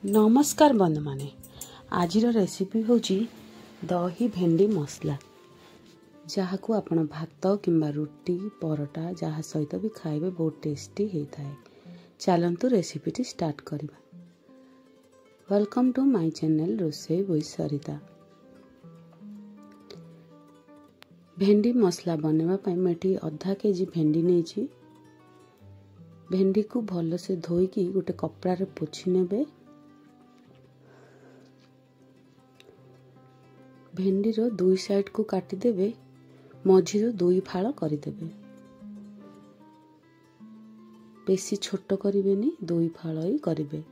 नमस्कार बंधु माने आज रेसिपी हूँ दही भेंडी मसला जहाँ को आपण भात किंबा रुटी परोटा जहाँ सहित भी खाइबे बहुत टेस्टी होता है। चलतु रेसिपी स्टार्ट करवा। Welcome to my channel Rasoi with Sarita. भेंडी मसला बनवाई मैं आधा केजी भेंडी नहीं। भेंडी को भल से धोईकी गोटे कपड़ा रे पोछि नेबे। भेंडी रो दुई साइड को काटी देबे, मझी रो दुई फाड़ करदेबे। बेसी छोट करिवेनी, दुई फाड़ ही करिवे।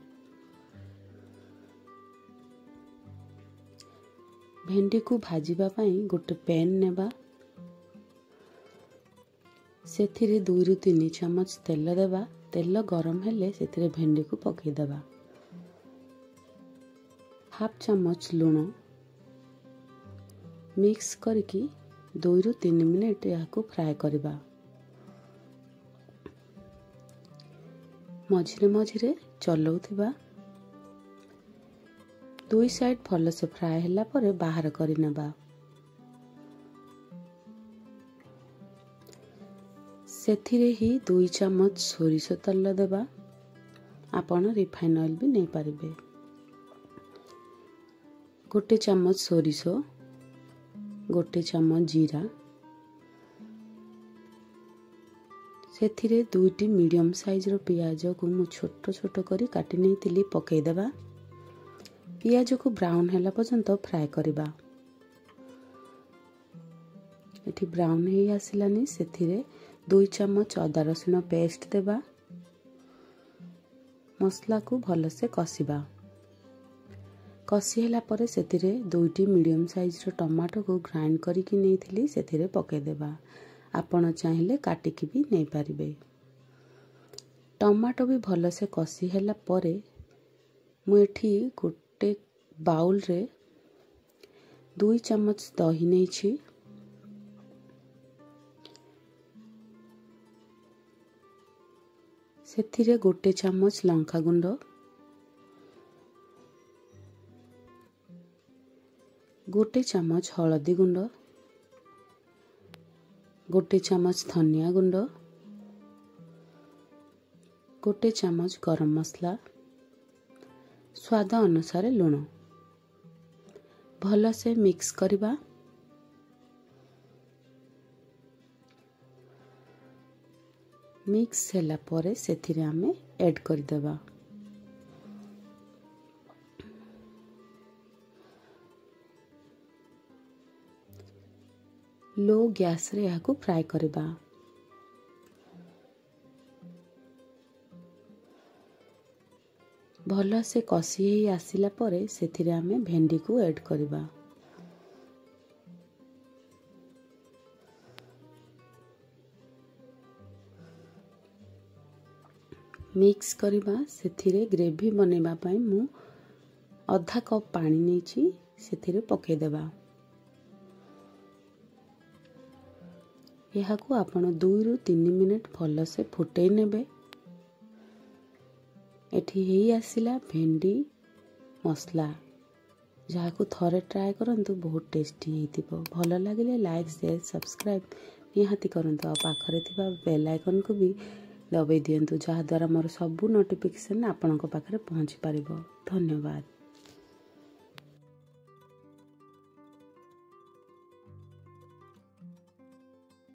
भेंडी को भाजिबा पई गोटे पैन नेबा। सेथिरे 2 ରୁ 3 चम्मच तेल देबा। तेल गरम हेले सेथिरे भेंडी को पकई देबा। हाफ चम्मच लूण मिक्स करके 2 ରୁ 3 मिनट या फ्राए करबा। मझिरे मझिरे चलाउथिबा। दुई साइड भल से फ्राए होला परे बाहर करि नेबा। सेथिरे ही 2 चम्मच सोरिष तेल देबा। आपण रिफाइन ऑयल भी नहीं पारिबे। गोटे चम्मच सोरिष, गोटे चम्मच जीरा, सेथिरे 2टी मीडियम साइज रो पियाज को मु छोट छोट करी काटी नहीं थिली पकई देबा। पियाज को ब्राउन हैला पर्यंत फ्राए करबा। एठी ब्राउन हे आसिलानी सेथिरे 2 चम्मच अदा रसुण पेस्ट देबा। मसला को भल से कसिबा। कसी होला परे सेथिरे 2टी मीडियम साइज रो टमाटो को ग्राइंड करिकि नै थिली सेथिरे पके देबा। आपण चाहिले काटिकि भी नै पारिबे। टमाटो भी भल से कसी होला परे मु एठी गोटे बाउल रे 2 चम्मच दही नै छी। सेथिरे गोटे चम्मच लंका गुंड, गोटे चम्मच हलदी गुंड, गोटे चम्मच धनिया गुंड, गोटे चम्मच गरम मसला, स्वाद अनुसार लूण भल से मिक्स करबा। मिक्स होला परे सेथिरे आमे ऐड कर देबा। लो गैस रे याको फ्राई करबा। भल से कसी ही आसिला परे सेथिरे आमे भेंडी को ऐड करबा। मिक्स करबा। सेथिरे ग्रेवी बनेबा पई मु आधा कप पानी नेची सेथिरे पके देबा। यह को आपण 2 ରୁ 3 मिनट भल से फुटई नेबे। एठी ही आसिला भेंडी मसला जहाँ को थरे ट्राए करंतु बहुत टेस्टी हेतिबो। भल लागिले लाइक शेयर सब्सक्राइब निहाती करंतु। आ पाखरे थिबा बेल आइकन को भी दबाई दियंतु जहाँ द्वारा मोर सब नोटिफिकेशन आपनक पाखरे पहुँची पारिबो। धन्यवाद।